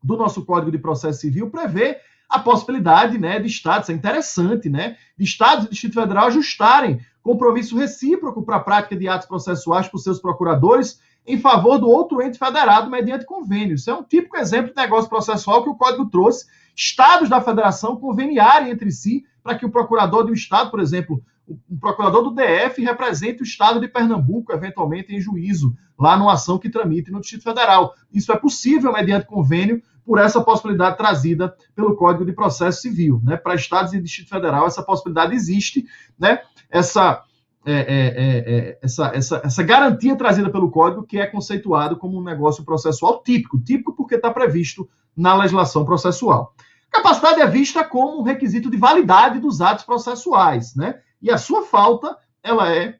do nosso Código de Processo Civil prevê a possibilidade, né, de estados, é interessante, né, de estados e Distrito Federal ajustarem compromisso recíproco para a prática de atos processuais por seus procuradores em favor do outro ente federado mediante convênio. Isso é um típico exemplo de negócio processual que o Código trouxe. Estados da federação conveniarem entre si para que o procurador de um estado, por exemplo, o procurador do DF represente o estado de Pernambuco, eventualmente em juízo, lá numa ação que tramite no Distrito Federal. Isso é possível mediante convênio por essa possibilidade trazida pelo Código de Processo Civil, né? Para estados e Distrito Federal essa possibilidade existe, né? Essa garantia trazida pelo Código, que é conceituado como um negócio processual típico porque está previsto na legislação processual. Capacidade é vista como um requisito de validade dos atos processuais, né? E a sua falta, ela é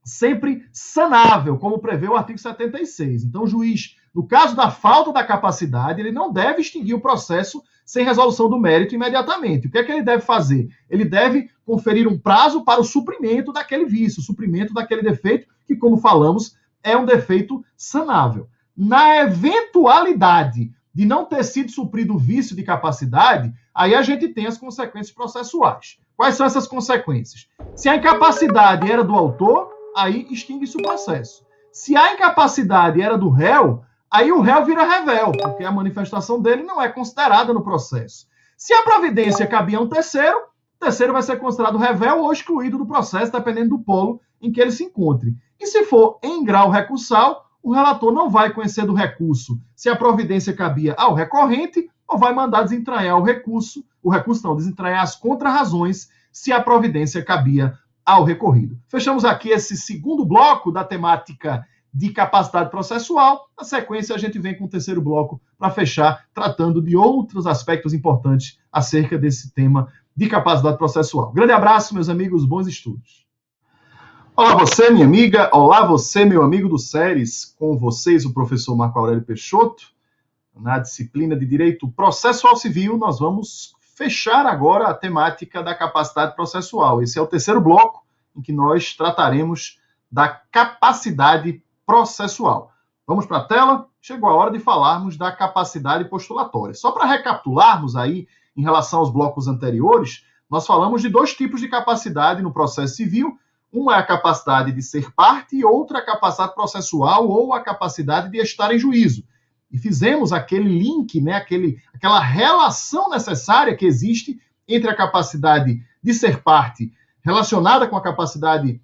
sempre sanável, como prevê o artigo 76. Então, o juiz No caso da falta da capacidade, ele não deve extinguir o processo sem resolução do mérito imediatamente. O que é que ele deve fazer? Ele deve conferir um prazo para o suprimento daquele vício, o suprimento daquele defeito, que, como falamos, é um defeito sanável. Na eventualidade de não ter sido suprido o vício de capacidade, aí a gente tem as consequências processuais. Quais são essas consequências? Se a incapacidade era do autor, aí extingue-se o processo. Se a incapacidade era do réu, aí o réu vira revel, porque a manifestação dele não é considerada no processo. Se a providência cabia a um terceiro, o terceiro vai ser considerado revel ou excluído do processo, dependendo do polo em que ele se encontre. E se for em grau recursal, o relator não vai conhecer do recurso se a providência cabia ao recorrente ou vai mandar desentranhar desentranhar as contrarrazões se a providência cabia ao recorrido. Fechamos aqui esse segundo bloco da temática de capacidade processual. Na sequência, a gente vem com o terceiro bloco para fechar, tratando de outros aspectos importantes acerca desse tema de capacidade processual. Grande abraço, meus amigos, bons estudos. Olá você, minha amiga, olá você, meu amigo do SERES, com vocês o professor Marco Aurélio Peixoto. Na disciplina de Direito Processual Civil, nós vamos fechar agora a temática da capacidade processual. Esse é o terceiro bloco em que nós trataremos da capacidade processual. Vamos para a tela? Chegou a hora de falarmos da capacidade postulatória. Só para recapitularmos aí, em relação aos blocos anteriores, nós falamos de dois tipos de capacidade no processo civil. Uma é a capacidade de ser parte e outra a capacidade processual ou a capacidade de estar em juízo. E fizemos aquele link, né, aquela relação necessária que existe entre a capacidade de ser parte relacionada com a capacidade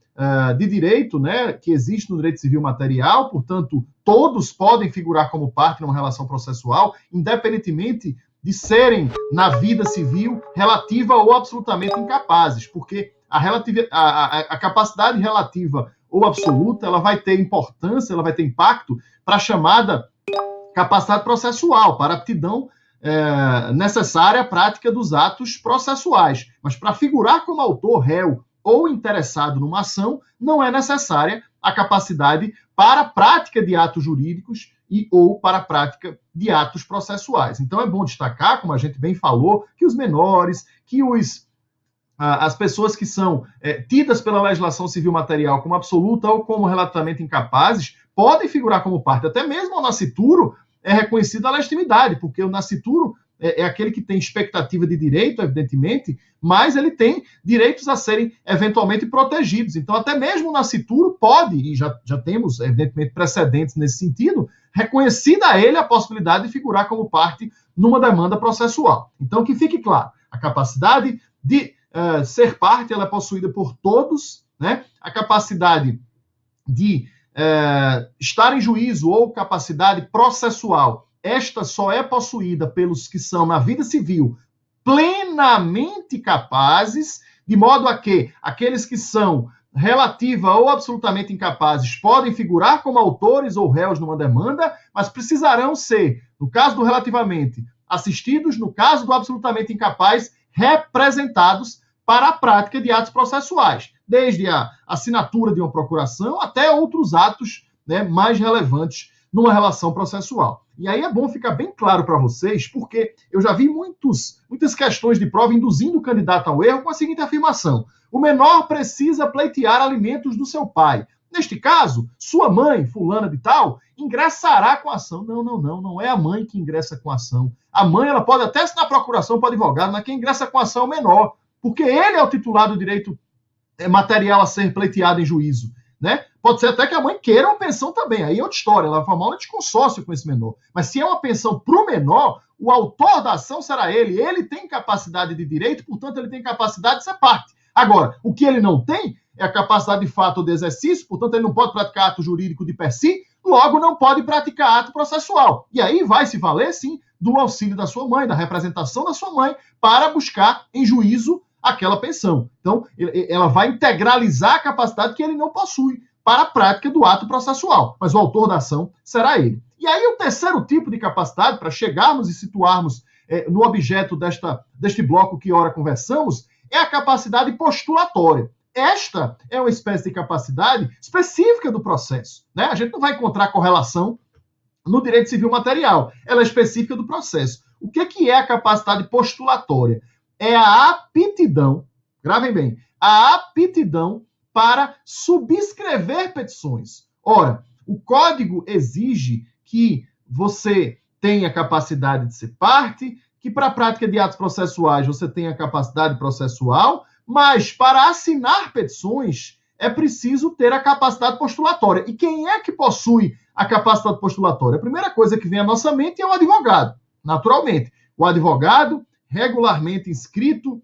de direito, né, que existe no direito civil material, portanto, todos podem figurar como parte numa relação processual, independentemente de serem, na vida civil, relativa ou absolutamente incapazes, porque a capacidade relativa ou absoluta, ela vai ter importância, ela vai ter impacto para a chamada capacidade processual, para a aptidão necessária à prática dos atos processuais. Mas para figurar como autor, réu ou interessado numa ação, não é necessária a capacidade para a prática de atos jurídicos ou para a prática de atos processuais. Então é bom destacar, como a gente bem falou, que os menores, que as pessoas que são tidas pela legislação civil material como absoluta ou como relativamente incapazes, podem figurar como parte. Até mesmo o nascituro é reconhecido a legitimidade, porque o nascituro é aquele que tem expectativa de direito, evidentemente, mas ele tem direitos a serem eventualmente protegidos. Então, até mesmo o nascituro pode, e já temos, evidentemente, precedentes nesse sentido, reconhecida a ele a possibilidade de figurar como parte numa demanda processual. Então, que fique claro, a capacidade de ser parte, ela é possuída por todos, né? A capacidade de estar em juízo ou capacidade processual, esta só é possuída pelos que são, na vida civil, plenamente capazes, de modo a que aqueles que são relativa ou absolutamente incapazes podem figurar como autores ou réus numa demanda, mas precisarão ser, no caso do relativamente, assistidos, no caso do absolutamente incapaz, representados para a prática de atos processuais, desde a assinatura de uma procuração até outros atos, né, mais relevantes numa relação processual. E aí é bom ficar bem claro para vocês, porque eu já vi muitas questões de prova induzindo o candidato ao erro com a seguinte afirmação: o menor precisa pleitear alimentos do seu pai. Neste caso, sua mãe, fulana de tal, ingressará com a ação. Não é a mãe que ingressa com a ação. A mãe, ela pode até assinar procuração para o advogado, mas quem ingressa com a ação é o menor, porque ele é o titular do direito material a ser pleiteado em juízo, né? Pode ser até que a mãe queira uma pensão também, aí é outra história, ela vai formar um consórcio com esse menor. Mas se é uma pensão para o menor, o autor da ação será ele. Ele tem capacidade de direito, portanto, ele tem capacidade de ser parte. Agora, o que ele não tem é a capacidade de fato ou de exercício, portanto, ele não pode praticar ato jurídico de per si, logo não pode praticar ato processual. E aí vai se valer, sim, do auxílio da sua mãe, da representação da sua mãe, para buscar em juízo aquela pensão. Então, ela vai integralizar a capacidade que ele não possui para a prática do ato processual, mas o autor da ação será ele. E aí o terceiro tipo de capacidade, para chegarmos e situarmos no objeto deste bloco que ora conversamos, é a capacidade postulatória. Esta é uma espécie de capacidade específica do processo, né? A gente não vai encontrar correlação no direito civil material. Ela é específica do processo. O que é a capacidade postulatória? É a aptidão, gravem bem, a aptidão para subscrever petições. Ora, o Código exige que você tenha capacidade de ser parte, que para a prática de atos processuais você tenha capacidade processual, mas para assinar petições é preciso ter a capacidade postulatória. E quem é que possui a capacidade postulatória? A primeira coisa que vem à nossa mente é o advogado, naturalmente. O advogado, regularmente inscrito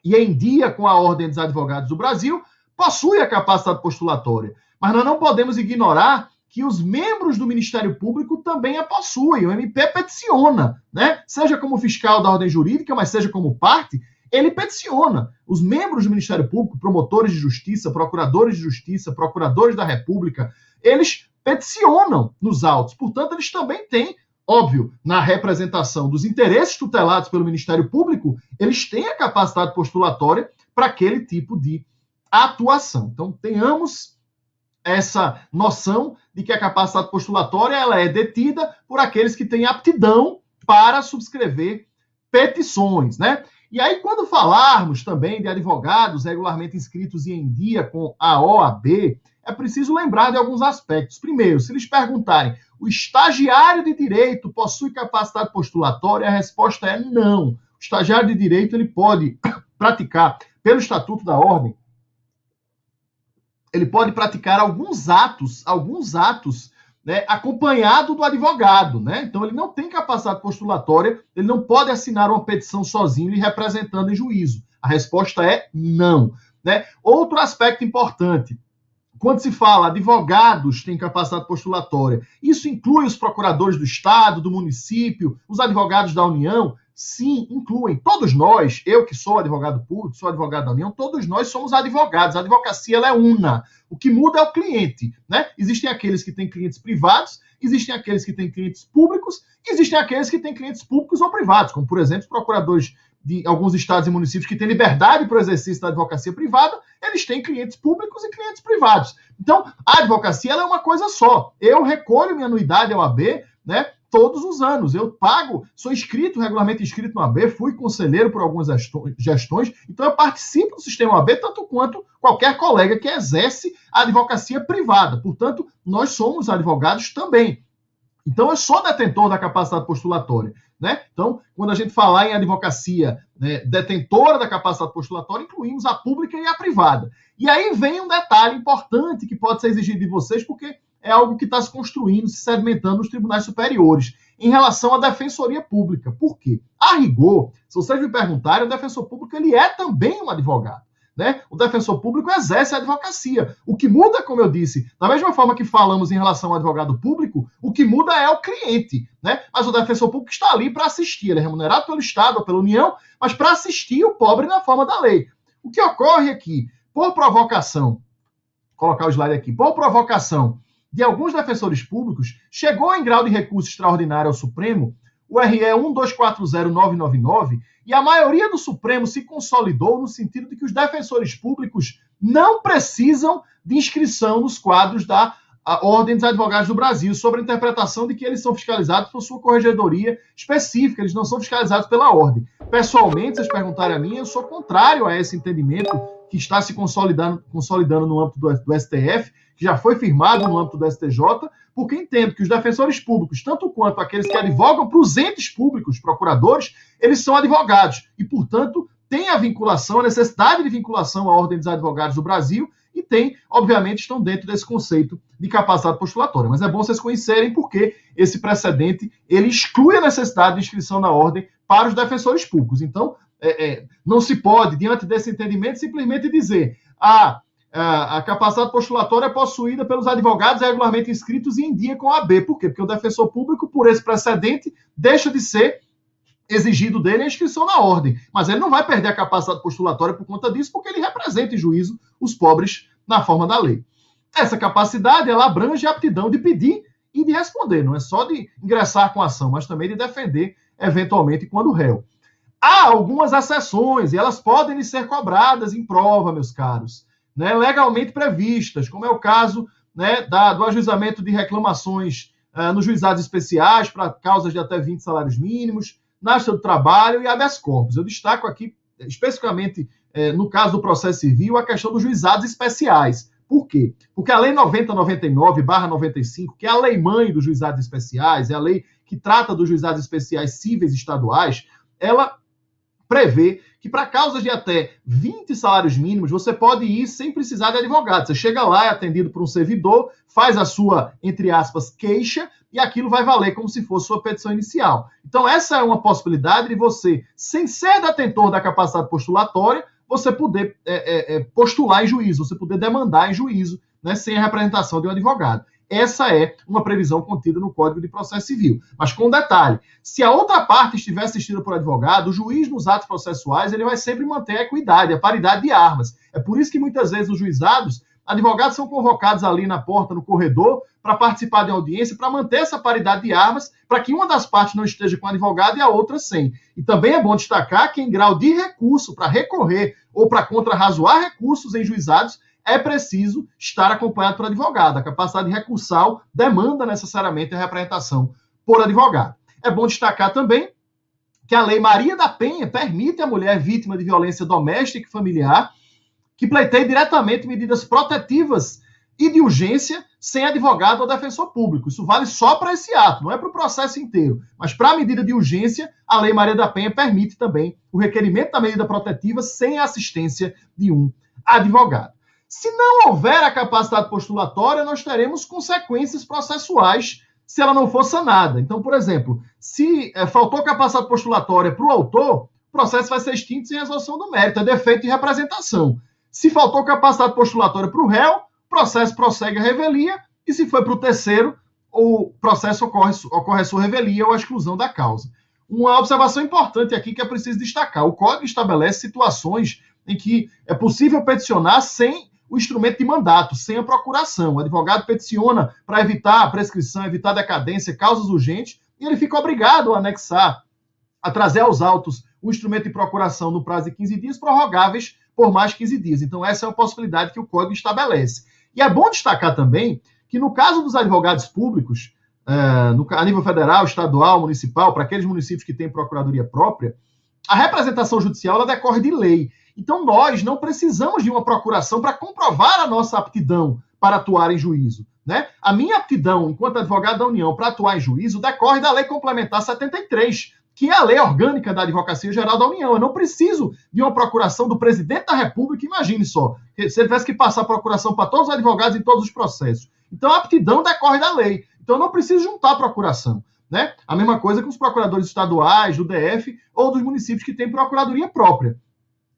e em dia com a Ordem dos Advogados do Brasil, possui a capacidade postulatória. Mas nós não podemos ignorar que os membros do Ministério Público também a possuem. O MP peticiona, né? Seja como fiscal da ordem jurídica, mas seja como parte, ele peticiona. Os membros do Ministério Público, promotores de justiça, procuradores de justiça, procuradores da República, eles peticionam nos autos. Portanto, eles também têm, óbvio, na representação dos interesses tutelados pelo Ministério Público, eles têm a capacidade postulatória para aquele tipo de atuação. Então, tenhamos essa noção de que a capacidade postulatória ela é detida por aqueles que têm aptidão para subscrever petições, né? E aí, quando falarmos também de advogados regularmente inscritos e em dia com a OAB, é preciso lembrar de alguns aspectos. Primeiro, se eles perguntarem, o estagiário de direito possui capacidade postulatória? A resposta é não. O estagiário de direito ele pode praticar, pelo Estatuto da Ordem, ele pode praticar alguns atos, né, acompanhado do advogado, né? Então ele não tem capacidade postulatória, ele não pode assinar uma petição sozinho e representando em juízo. A resposta é não, né? Outro aspecto importante, quando se fala advogados têm capacidade postulatória, isso inclui os procuradores do Estado, do município, os advogados da União? Sim, incluem. Todos nós, eu que sou advogado público, sou advogado da União, todos nós somos advogados. A advocacia ela é una. O que muda é o cliente, né? Existem aqueles que têm clientes privados, existem aqueles que têm clientes públicos, existem aqueles que têm clientes públicos ou privados, como, por exemplo, os procuradores de alguns estados e municípios que têm liberdade para o exercício da advocacia privada, eles têm clientes públicos e clientes privados. Então, a advocacia ela é uma coisa só. Eu recolho minha anuidade ao AB, né? Todos os anos. Eu pago, sou inscrito, regularmente inscrito no AB, fui conselheiro por algumas gestões, então eu participo do sistema AB tanto quanto qualquer colega que exerce a advocacia privada. Portanto, nós somos advogados também. Então, eu sou detentor da capacidade postulatória, né? Então, quando a gente falar em advocacia, né, detentora da capacidade postulatória, incluímos a pública e a privada. E aí vem um detalhe importante que pode ser exigido de vocês, porque é algo que está se construindo, se sedimentando nos tribunais superiores, em relação à defensoria pública. Por quê? A rigor, se vocês me perguntarem, o defensor público ele é também um advogado, né? O defensor público exerce a advocacia. O que muda, como eu disse, da mesma forma que falamos em relação ao advogado público, o que muda é o cliente, né? Mas o defensor público está ali para assistir, ele é remunerado pelo Estado ou pela União, mas para assistir o pobre na forma da lei. O que ocorre aqui, por provocação, vou colocar o slide aqui, por provocação de alguns defensores públicos, chegou em grau de recurso extraordinário ao Supremo, o RE 1240999, e a maioria do Supremo se consolidou no sentido de que os defensores públicos não precisam de inscrição nos quadros da Ordem dos Advogados do Brasil, sobre a interpretação de que eles são fiscalizados por sua corregedoria específica, eles não são fiscalizados pela Ordem. Pessoalmente, vocês perguntarem a mim, eu sou contrário a esse entendimento que está se consolidando no âmbito do STF, que já foi firmado no âmbito do STJ, porque entendo que os defensores públicos, tanto quanto aqueles que advogam para os entes públicos, procuradores, eles são advogados e, portanto, tem a vinculação, a necessidade de vinculação à Ordem dos Advogados do Brasil e tem, obviamente, estão dentro desse conceito de capacidade postulatória. Mas é bom vocês conhecerem porque esse precedente ele exclui a necessidade de inscrição na Ordem para os defensores públicos. Então, não se pode, diante desse entendimento, simplesmente dizer a capacidade postulatória é possuída pelos advogados regularmente inscritos e em dia com a AB. Por quê? Porque o defensor público, por esse precedente, deixa de ser exigido dele a inscrição na ordem. Mas ele não vai perder a capacidade postulatória por conta disso, porque ele representa em juízo os pobres na forma da lei. Essa capacidade, ela abrange a aptidão de pedir e de responder. Não é só de ingressar com a ação, mas também de defender, eventualmente, quando réu. Há algumas exceções, e elas podem ser cobradas em prova, meus caros, né, legalmente previstas, como é o caso, né, do ajuizamento de reclamações nos juizados especiais para causas de até 20 salários mínimos, na Justiça do Trabalho e habeas corpus. Eu destaco aqui, especificamente no caso do processo civil, a questão dos juizados especiais. Por quê? Porque a Lei 9099/95, que é a lei-mãe dos juizados especiais, é a lei que trata dos juizados especiais cíveis estaduais, ela prevê que para causas de até 20 salários mínimos, você pode ir sem precisar de advogado. Você chega lá, é atendido por um servidor, faz a sua, entre aspas, queixa, e aquilo vai valer como se fosse sua petição inicial. Então, essa é uma possibilidade de você, sem ser detentor da capacidade postulatória, você poder postular em juízo, você poder demandar em juízo, né, sem a representação de um advogado. Essa é uma previsão contida no Código de Processo Civil. Mas com um detalhe, se a outra parte estiver assistida por advogado, o juiz nos atos processuais ele vai sempre manter a equidade, a paridade de armas. É por isso que muitas vezes os juizados, advogados são convocados ali na porta, no corredor, para participar de audiência, para manter essa paridade de armas, para que uma das partes não esteja com advogado e a outra sem. E também é bom destacar que em grau de recurso, para recorrer ou para contrarrazoar recursos em juizados, é preciso estar acompanhado por advogado. A capacidade recursal demanda necessariamente a representação por advogado. É bom destacar também que a Lei Maria da Penha permite à mulher vítima de violência doméstica e familiar que pleiteie diretamente medidas protetivas e de urgência sem advogado ou defensor público. Isso vale só para esse ato, não é para o processo inteiro. Mas para a medida de urgência, a Lei Maria da Penha permite também o requerimento da medida protetiva sem a assistência de um advogado. Se não houver a capacidade postulatória, nós teremos consequências processuais se ela não for sanada. Então, por exemplo, se faltou capacidade postulatória para o autor, o processo vai ser extinto sem resolução do mérito, é defeito de representação. Se faltou capacidade postulatória para o réu, o processo prossegue a revelia, e se foi para o terceiro, o processo ocorre a sua revelia ou a exclusão da causa. Uma observação importante aqui que é preciso destacar: o Código estabelece situações em que é possível peticionar sem o instrumento de mandato, sem a procuração. O advogado peticiona para evitar a prescrição, evitar a decadência, causas urgentes, e ele fica obrigado a anexar, a trazer aos autos o instrumento de procuração no prazo de 15 dias, prorrogáveis por mais 15 dias. Então, essa é uma possibilidade que o Código estabelece. E é bom destacar também que, no caso dos advogados públicos, a nível federal, estadual, municipal, para aqueles municípios que têm procuradoria própria, a representação judicial ela decorre de lei. Então, nós não precisamos de uma procuração para comprovar a nossa aptidão para atuar em juízo, né? A minha aptidão, enquanto advogado da União, para atuar em juízo, decorre da Lei Complementar 73, que é a lei orgânica da Advocacia Geral da União. Eu não preciso de uma procuração do presidente da República, imagine só, se ele tivesse que passar a procuração para todos os advogados em todos os processos. Então, a aptidão decorre da lei. Então, eu não preciso juntar a procuração, né? A mesma coisa com os procuradores estaduais, do DF, ou dos municípios que têm procuradoria própria.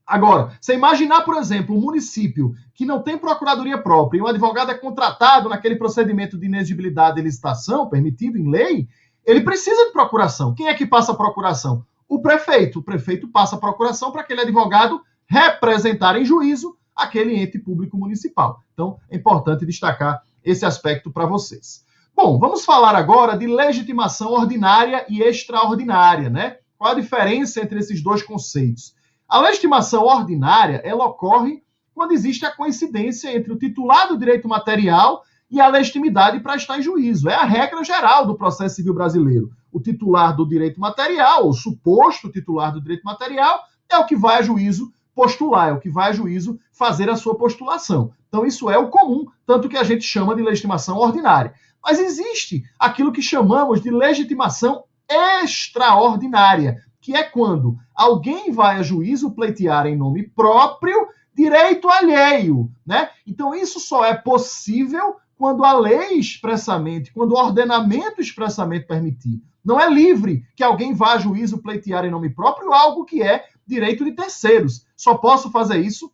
Agora, você imaginar, por exemplo, um município que não tem procuradoria própria e um advogado é contratado naquele procedimento de inexigibilidade de licitação, permitido em lei, ele precisa de procuração. Quem é que passa a procuração? O prefeito. O prefeito passa a procuração para aquele advogado representar em juízo aquele ente público municipal. Então, é importante destacar esse aspecto para vocês. Bom, vamos falar agora de legitimação ordinária e extraordinária, né? Qual a diferença entre esses dois conceitos? A legitimação ordinária, ela ocorre quando existe a coincidência entre o titular do direito material e a legitimidade para estar em juízo. É a regra geral do processo civil brasileiro. O titular do direito material, o suposto titular do direito material, é o que vai a juízo postular, é o que vai a juízo fazer a sua postulação. Então, isso é o comum, tanto que a gente chama de legitimação ordinária. Mas existe aquilo que chamamos de legitimação extraordinária, que é quando alguém vai a juízo pleitear em nome próprio direito alheio, né? Então, isso só é possível quando a lei expressamente, quando o ordenamento expressamente permitir. Não é livre que alguém vá a juízo pleitear em nome próprio algo que é direito de terceiros. Só posso fazer isso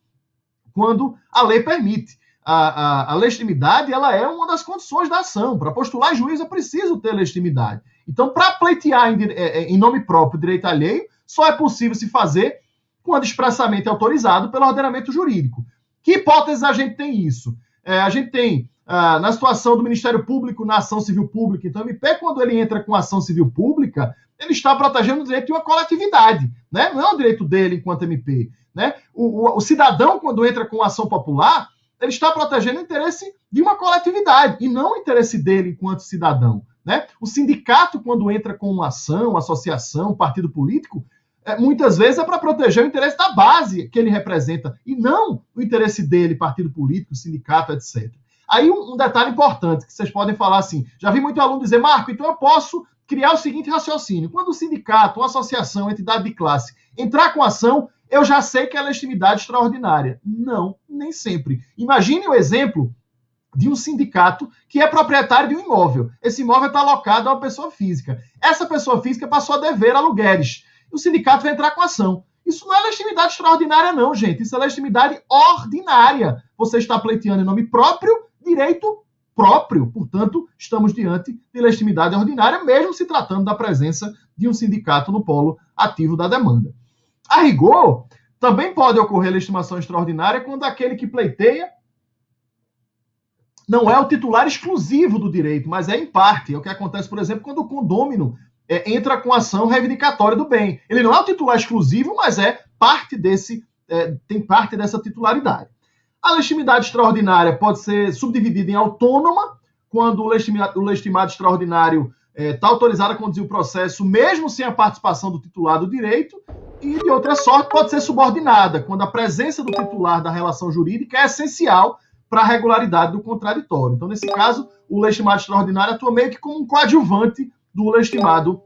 quando a lei permite. A legitimidade ela é uma das condições da ação. Para postular em juízo é preciso ter legitimidade. Então, para pleitear em nome próprio direito alheio, só é possível se fazer quando expressamente autorizado pelo ordenamento jurídico. Que hipóteses a gente tem isso? A gente tem, na situação do Ministério Público, na ação civil pública. Então, o MP, quando ele entra com ação civil pública, ele está protegendo o direito de uma coletividade, né? Não é o direito dele enquanto MP, né? O cidadão, quando entra com ação popular, ele está protegendo o interesse de uma coletividade e não o interesse dele enquanto cidadão, né? O sindicato, quando entra com uma ação, uma associação, um partido político, muitas vezes é para proteger o interesse da base que ele representa, e não o interesse dele, partido político, sindicato, etc. Aí um detalhe importante, que vocês podem falar assim, já vi muito aluno dizer, Marco, então eu posso criar o seguinte raciocínio, quando o sindicato, uma associação, entidade de classe, entrar com ação, eu já sei que é legitimidade extraordinária. Não, nem sempre. Imagine o exemplo de um sindicato que é proprietário de um imóvel. Esse imóvel está alocado a uma pessoa física. Essa pessoa física passou a dever aluguéis. O sindicato vai entrar com ação. Isso não é legitimidade extraordinária, não, gente. Isso é legitimidade ordinária. Você está pleiteando em nome próprio, direito próprio. Portanto, estamos diante de legitimidade ordinária, mesmo se tratando da presença de um sindicato no polo ativo da demanda. A rigor, também pode ocorrer legitimação extraordinária quando aquele que pleiteia não é o titular exclusivo do direito, mas é em parte. É o que acontece, por exemplo, quando o condômino entra com ação reivindicatória do bem. Ele não é o titular exclusivo, mas é parte tem parte dessa titularidade. A legitimidade extraordinária pode ser subdividida em autônoma, quando o legitimado extraordinário está autorizado a conduzir o processo, mesmo sem a participação do titular do direito, e, de outra sorte, pode ser subordinada, quando a presença do titular da relação jurídica é essencial para a regularidade do contraditório. Então, nesse caso, o legitimado extraordinário atua meio que como um coadjuvante do legitimado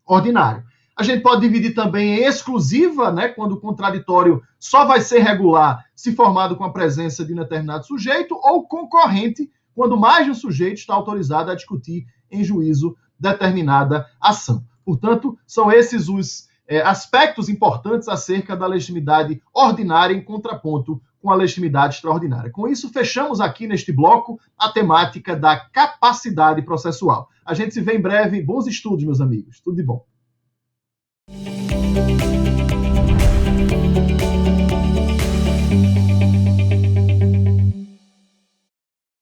ordinário. A gente pode dividir também em exclusiva, né, quando o contraditório só vai ser regular se formado com a presença de um determinado sujeito, ou concorrente, quando mais de um sujeito está autorizado a discutir em juízo determinada ação. Portanto, são esses os aspectos importantes acerca da legitimidade ordinária em contraponto com a legitimidade extraordinária. Com isso, fechamos aqui neste bloco a temática da capacidade processual. A gente se vê em breve. Bons estudos, meus amigos. Tudo de bom.